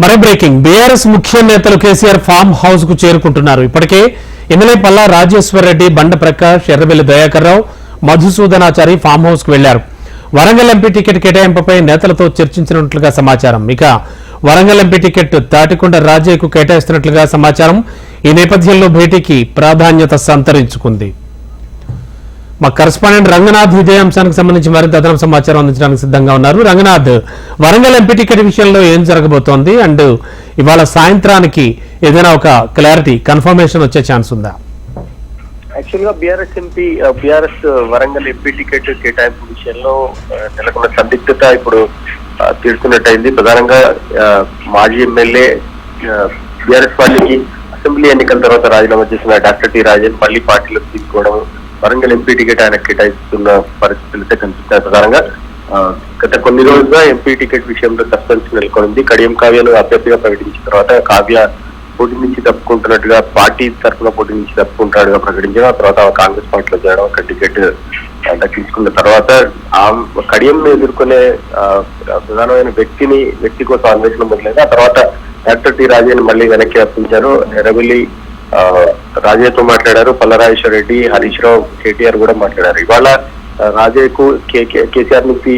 మరో breaking BRS ముఖ్య నేతలు కేసీఆర్ ఫామ్ హౌస్ కు చేరుకుంటున్నారు. ఇప్పటికే ఎమ్మెల్యే పల్లా రాజేశ్వర్ రెడ్డి, బండ ప్రకాష్, ఎర్రబెల్లి దయాకర్ రావు, మధుసూదనాచారి ఫామ్ హౌస్ కు వెళ్లారు. వరంగల్ ఎంపీ టికెట్ కేటాయింపుపై నేతలతో చర్చించినట్లుగా సమాచారం. ఇక వరంగల్ ఎంపీ టికెట్ తాటికొండ రాజయ్యకు కేటాయిస్తున్నట్లుగా సమాచారం. ఈ నేపథ్యంలో భేటీకి ప్రాధాన్యత సంతరించుకుంది. మా కరెస్పాండెంట్ రంగనాథ్ ఇదే అంశానికి సంబంధించి మరింత అదనపు సమాచారం అందించడానికి సిద్ధంగా ఉన్నారు. రంగనాథ్, వరంగల్ ఎంపీ టికెట్ విషయంలో ఏం జరగబోతోంది అండ్ ఇవాళ సాయంత్రానికి ఏదైనా ఒక క్లారిటీ, కన్ఫర్మేషన్ వచ్చే ఛాన్స్ ఉందా? యాక్చువల్ గా బీఆర్ఎస్ వరంగల్ ఎంపీ టికెట్ కేటాయింపు విషయంలో నెలకొన్న సందిగ్ధత ఇప్పుడు తీరుతున్నట్టయింది. ప్రధానంగా మాజీ ఎమ్మెల్యే బీఆర్ఎస్ పార్టీకి అసెంబ్లీ ఎన్నికల తర్వాత రాజీనామా చేసిన డాక్టర్ టి రాజన్ మళ్లీ పార్టీలోకి తీసుకోవడం, వరంగల్ ఎంపీ టికెట్ ఆయన కేటాయిస్తున్న పరిస్థితులు అయితే కనిపిస్తాయి. ప్రధానంగా గత కొన్ని రోజులుగా ఎంపీ టికెట్ విషయంలో సస్పెన్స్ నెలకొంది. కడియం కావ్యను అభ్యర్థిగా ప్రకటించిన తర్వాత కావ్య పోటీ నుంచి తప్పుకుంటున్నట్టుగా, పార్టీ తరఫున పోటీ నుంచి తప్పుకుంటాడుగా ప్రకటించిన తర్వాత కాంగ్రెస్ పార్టీలో చేరడం, ఒక టికెట్ దక్కించుకున్న తర్వాత కడియం ఎదుర్కొనే ప్రధానమైన వ్యక్తి కోసం అన్వేషణ మొదలైంది. ఆ తర్వాత డాక్టర్ టి రాజయ్యని మళ్ళీ వెనక్కి రప్పించారు. ఎర్రబెల్లి రాజయ్యతో మాట్లాడారు, పల్లరాజేశ్వర రెడ్డి, హరీష్ రావు, కేటీఆర్ కూడా మాట్లాడారు. ఇవాళ రాజయ్యకు కేసీఆర్ నుంచి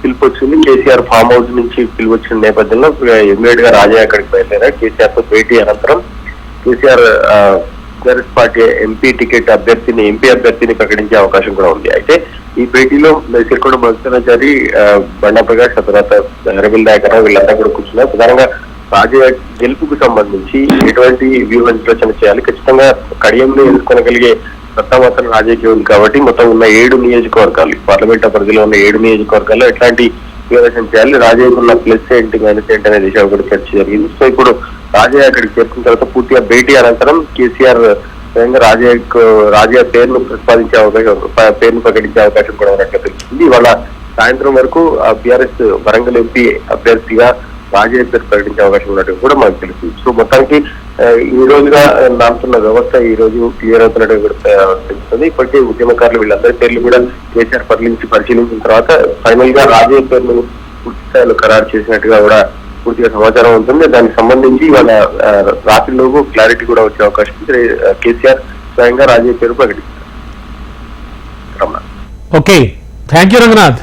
పిలుపు వచ్చింది. కేసీఆర్ ఫామ్ హౌస్ నుంచి పిలుపు వచ్చిన నేపథ్యంలో ఇమ్మీడియట్ గా రాజయ్య అక్కడికి బయలుదేరారు. కేసీఆర్ తో భేటీ అనంతరం కేసీఆర్ కాంగ్రెస్ పార్టీ ఎంపీ అభ్యర్థిని ప్రకటించే అవకాశం కూడా ఉంది. అయితే ఈ భేటీలో సిరికొండ మధుసూదనాచారి, బండా ప్రకాష్, తర్వాత ఎర్రబెల్లి దయాకర్ రావు వీళ్ళంతా కూడా కూర్చున్నారు. ప్రధానంగా రాజయ్య గెలుపుకు సంబంధించి ఎటువంటి వ్యూహ విశ్లేషణ చేయాలి, ఖచ్చితంగా కడియంలో ఎదుర్కొనగలిగే సత్తా మాత్రం రాజయ్యకి ఉంది కాబట్టి మొత్తం ఉన్న 7 నియోజకవర్గాలు, పార్లమెంట్ పరిధిలో ఉన్న 7 నియోజకవర్గాల్లో ఎట్లాంటి వ్యూహరచన చేయాలి, రాజయ్యకు ఉన్న ప్లస్ ఏంటి మైనస్ ఏంటి అనే దిశ కూడా చర్చ జరిగింది. సో ఇప్పుడు రాజయ్య అక్కడికి చేరుకున్న తర్వాత పూర్తిగా భేటీ అనంతరం కేసీఆర్ స్వయంగా రాజయ్య పేరును ప్రకటించే అవకాశం కూడా ఉన్నట్లు తెలుస్తుంది. ఇవాళ సాయంత్రం వరకు బీఆర్ఎస్ వరంగల్ ఎంపీ అభ్యర్థిగా రాజయ్య పేరు ప్రకటించే అవకాశం ఉన్నట్టు కూడా మనకు తెలుస్తుంది. సో మొత్తానికి ఈ రోజుగా నాటుతున్న వ్యవస్థ ఈ రోజు క్లియర్ అవుతున్నట్టు కూడా తెలుస్తుంది. ఇప్పటికే ఉద్యమకారులు వీళ్ళందరి పేర్లు కూడా కేసీఆర్ పరిశీలించిన తర్వాత ఫైనల్ గా రాజయ్య పేరును పూర్తి స్థాయిలో ఖరారు చేసినట్టుగా కూడా పూర్తిగా సమాచారం ఉంటుంది. దానికి సంబంధించి వాళ్ళ రాత్రిలోపు క్లారిటీ కూడా వచ్చే అవకాశం ఉంది. కేసీఆర్ స్వయంగా రాజయ్య పేరు ప్రకటిస్తారు. Okay, thank you Ranganath.